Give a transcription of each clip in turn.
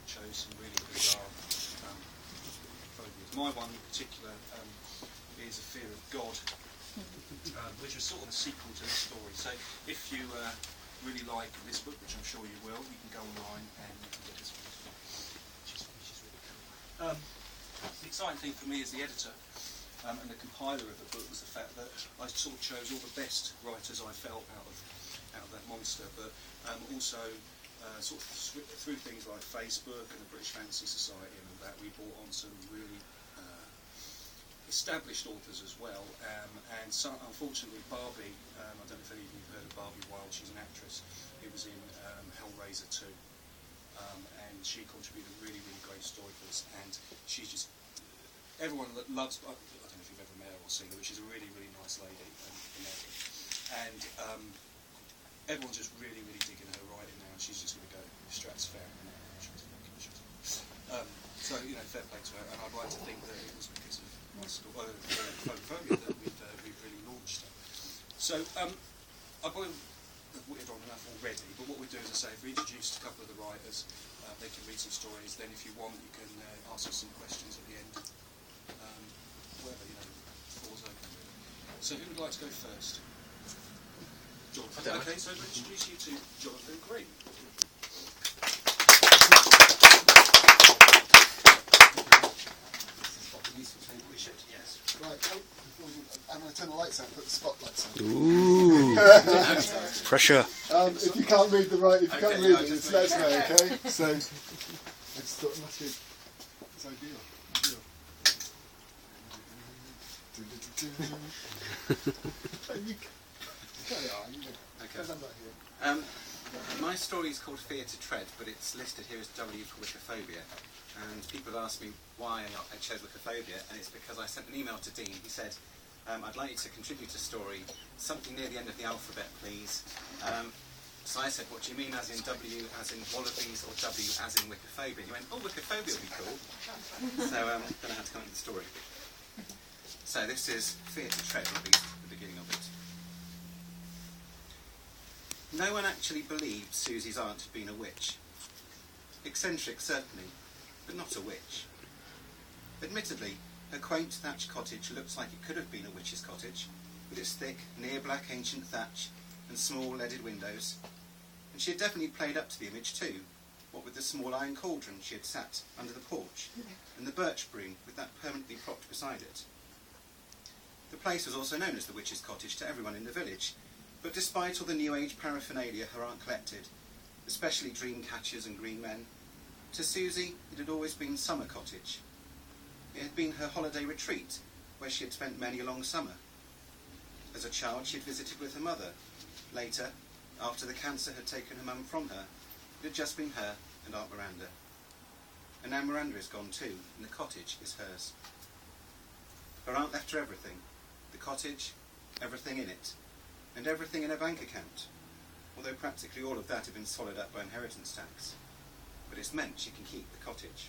chose some really bizarre phobias. My one in particular is a fear of God, which was sort of a sequel to this story. So if you really like this book, which I'm sure you will, you can go online and get this one, which is really cool. The exciting thing for me as the editor and the compiler of the book was the fact that I sort of chose all the best writers I felt out of that monster, but also sort of through things like Facebook and the British Fantasy Society and all that, we brought on some really established authors as well, and some, unfortunately Barbie, I don't know if any of you have heard of Barbie Wilde, she's an actress who was in Hellraiser 2, and she contributed a really, really great story for us, and she's just, everyone that loves, I don't know if you've ever met her or seen her, but she's a really, really nice lady, and everyone's just really, really digging her writing now, and she's just going to go stratosphere. So, you know, fair play to her, and I'd like to think that it was because of Phobophobia that we've really launched it. So, I've probably whittled on enough already, but what we do, as I say, if we introduced a couple of the writers, they can read some stories, then if you want, you can ask us some questions at the end. Whatever, you know, the floor's open. So, who would like to go first? Jonathan. Okay, so we'll introduce you to Jonathan Green. Yes. Right, I'm going to turn the lights on, put the spotlights on. Ooh, pressure. If you can't read the right, if you can't read it, just let us know, okay? So, I just thought it must be, it's ideal. Carry on, you know, because I'm not here. My story is called Fear to Tread, but it's listed here as W for WICCAPHOBIA. And people have asked me why I chose WICCAPHOBIA, and it's because I sent an email to Dean. He said, I'd like you to contribute a story, something near the end of the alphabet, please. So I said, what do you mean, as in W, as in wallabies, or W, as in WICCAPHOBIA? He went, oh, WICCAPHOBIA would be cool. So then I had to come up with the story. So this is Fear to Tread, or at least the beginning of it. No one actually believed Susie's aunt had been a witch. Eccentric, certainly, but not a witch. Admittedly, her quaint thatched cottage looks like it could have been a witch's cottage, with its thick, near-black ancient thatch and small leaded windows. And she had definitely played up to the image too, what with the small iron cauldron she had sat under the porch, and the birch broom with that permanently propped beside it. The place was also known as the witch's cottage to everyone in the village, but despite all the New Age paraphernalia her aunt collected, especially dream catchers and green men, to Susie it had always been summer cottage. It had been her holiday retreat, where she had spent many a long summer. As a child she had visited with her mother. Later, after the cancer had taken her mum from her, it had just been her and Aunt Miranda. And now Miranda is gone too, and the cottage is hers. Her aunt left her everything, the cottage, everything in it, and everything in her bank account, although practically all of that had been swallowed up by inheritance tax. But it's meant she can keep the cottage.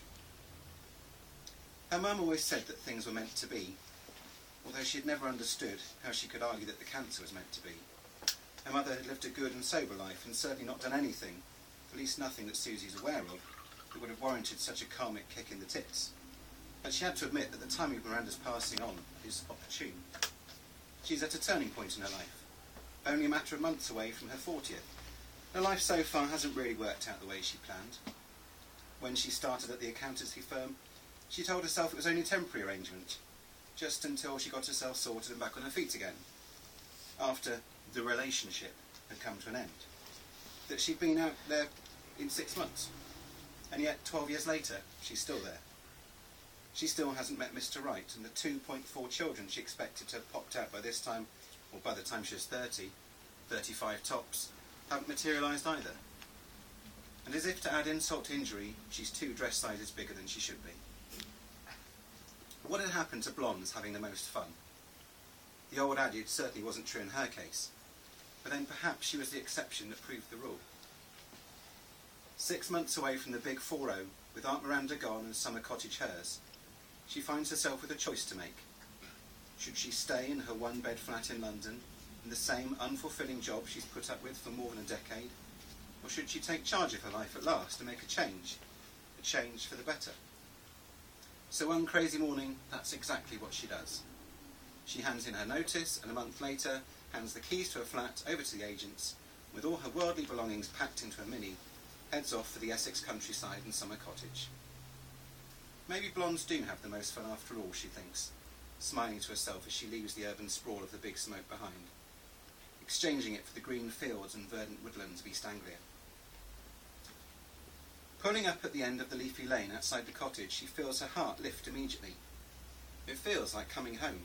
Her mum always said that things were meant to be, although she had never understood how she could argue that the cancer was meant to be. Her mother had lived a good and sober life and certainly not done anything, at least nothing that Susie's aware of, that would have warranted such a karmic kick in the tits. But she had to admit that the timing of Miranda's passing on is opportune. She's at a turning point in her life, only a matter of months away from her 40th. Her life so far hasn't really worked out the way she planned. When she started at the accountancy firm, she told herself it was only a temporary arrangement, just until she got herself sorted and back on her feet again, after the relationship had come to an end. That she'd been out there in 6 months, and yet 12 years later, she's still there. She still hasn't met Mr. Right, and the 2.4 children she expected to have popped out by this time, or by the time she was 30, 35 tops, haven't materialised either. And as if to add insult to injury, she's 2 dress sizes bigger than she should be. What had happened to blondes having the most fun? The old adage certainly wasn't true in her case, but then perhaps she was the exception that proved the rule. 6 months away from the big 4-0, with Aunt Miranda gone and summer cottage hers, she finds herself with a choice to make. Should she stay in her 1-bed flat in London, in the same unfulfilling job she's put up with for more than a decade, or should she take charge of her life at last and make a change, a change for the better. So one crazy morning, that's exactly what she does. She hands in her notice, and a month later hands the keys to her flat over to the agents, with all her worldly belongings packed into a Mini, heads off for the Essex countryside and summer cottage. Maybe blondes do have the most fun after all, she thinks, smiling to herself as she leaves the urban sprawl of the big smoke behind, exchanging it for the green fields and verdant woodlands of East Anglia. Pulling up at the end of the leafy lane outside the cottage, she feels her heart lift immediately. It feels like coming home.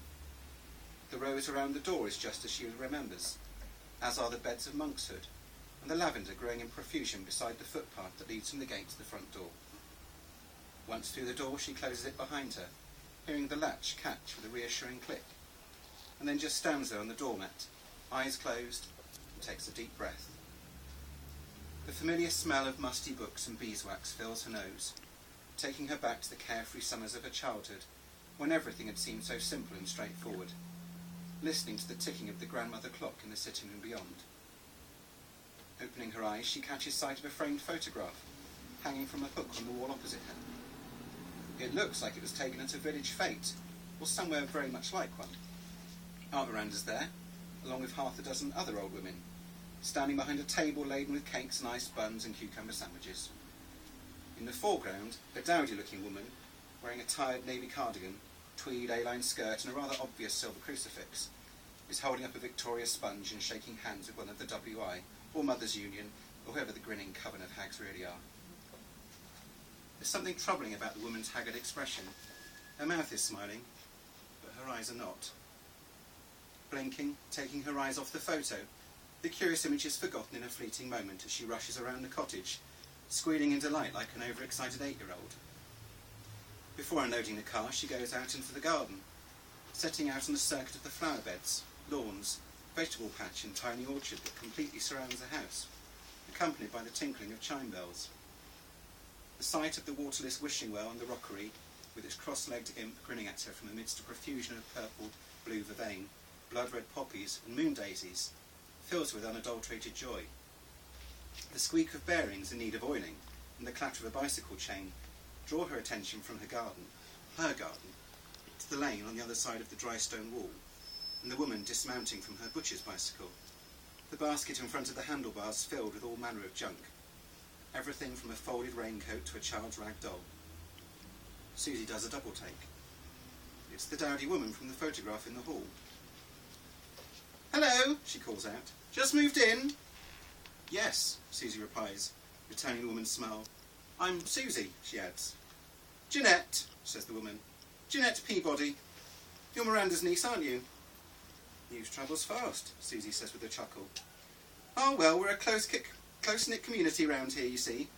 The rose around the door is just as she remembers, as are the beds of monkshood, and the lavender growing in profusion beside the footpath that leads from the gate to the front door. Once through the door, she closes it behind her, hearing the latch catch with a reassuring click, and then just stands there on the doormat, eyes closed, and takes a deep breath. The familiar smell of musty books and beeswax fills her nose, taking her back to the carefree summers of her childhood, when everything had seemed so simple and straightforward, listening to the ticking of the grandmother clock in the sitting room beyond. Opening her eyes, she catches sight of a framed photograph hanging from a hook on the wall opposite her. It looks like it was taken at a village fete, or somewhere very much like one. Aunt Miranda's there, along with half a dozen other old women, standing behind a table laden with cakes and iced buns and cucumber sandwiches. In the foreground, a dowdy-looking woman, wearing a tired navy cardigan, tweed A-line skirt and a rather obvious silver crucifix, is holding up a Victoria sponge and shaking hands with one of the WI, or Mothers' Union, or whoever the grinning coven of hags really are. There's something troubling about the woman's haggard expression. Her mouth is smiling, but her eyes are not. Blinking, taking her eyes off the photo, the curious image is forgotten in a fleeting moment as she rushes around the cottage, squealing in delight like an overexcited 8-year-old. Before unloading the car, she goes out into the garden, setting out on a circuit of the flower beds, lawns, vegetable patch and tiny orchard that completely surrounds the house, accompanied by the tinkling of chime bells. The sight of the waterless wishing well on the rockery, with its cross-legged imp grinning at her from amidst a profusion of purple, blue vervain, blood-red poppies and moon daisies, fills her with unadulterated joy. The squeak of bearings in need of oiling and the clatter of a bicycle chain draw her attention from her garden, to the lane on the other side of the dry stone wall, and the woman dismounting from her butcher's bicycle, the basket in front of the handlebars filled with all manner of junk, everything from a folded raincoat to a child's rag doll. Susie does a double take. It's the dowdy woman from the photograph in the hall. "Hello," she calls out. "Just moved in?" "Yes," Susie replies, returning the woman's smile. "I'm Susie," she adds. "Jeanette," says the woman. "Jeanette Peabody. You're Miranda's niece, aren't you?" "News travels fast," Susie says with a chuckle. "Oh, well, we're a close-knit community round here, you see.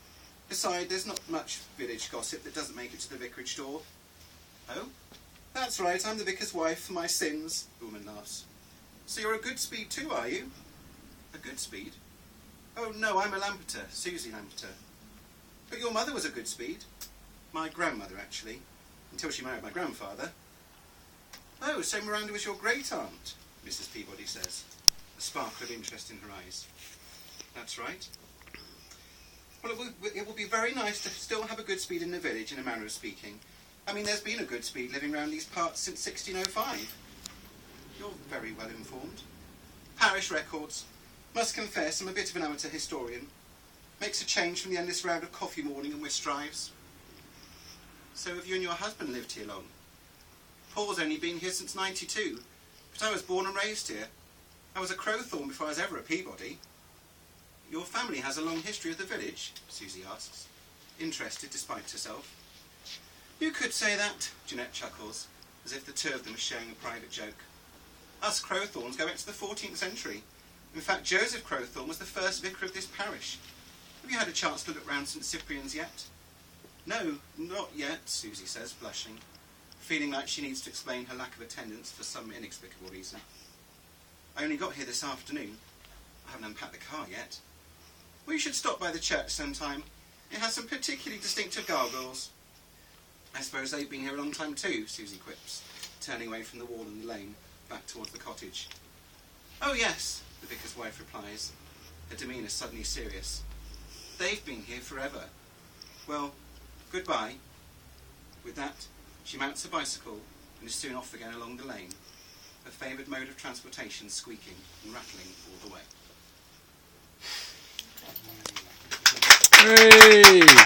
Besides, there's not much village gossip that doesn't make it to the vicarage door." "Oh? That's right, I'm the vicar's wife for my sins," the woman laughs. "So you're a Goodspeed too, are you?" "A Goodspeed? Oh, no, I'm a Lampeter, Susie Lampeter." "But your mother was a Goodspeed." "My grandmother, actually, until she married my grandfather." "Oh, so Miranda was your great-aunt," Mrs. Peabody says, a sparkle of interest in her eyes. "That's right." "Well, it will be very nice to still have a Goodspeed in the village, in a manner of speaking. I mean, there's been a Goodspeed living round these parts since 1605. "You're very well informed." "Parish records. Must confess, I'm a bit of an amateur historian. Makes a change from the endless round of coffee morning and whist drives." "So have you and your husband lived here long?" "Paul's only been here since '92, but I was born and raised here. I was a Crowthorne before I was ever a Peabody." "Your family has a long history of the village?" Susie asks, interested despite herself. "You could say that," Jeanette chuckles, as if the two of them were sharing a private joke. "Us Crowthornes go back to the 14th century. In fact, Joseph Crowthorne was the first vicar of this parish. Have you had a chance to look round St Cyprian's yet?" "No, not yet," Susie says, blushing, feeling like she needs to explain her lack of attendance for some inexplicable reason. "I only got here this afternoon. I haven't unpacked the car yet." "Well, you should stop by the church sometime. It has some particularly distinctive gargoyles." "I suppose they've been here a long time too," Susie quips, turning away from the wall and the lane, back towards the cottage. "Oh yes," the vicar's wife replies, her demeanour suddenly serious. "They've been here forever. Well, Goodbye. With that, she mounts a bicycle and is soon off again along the lane, her favoured mode of transportation squeaking and rattling all the way. Hey!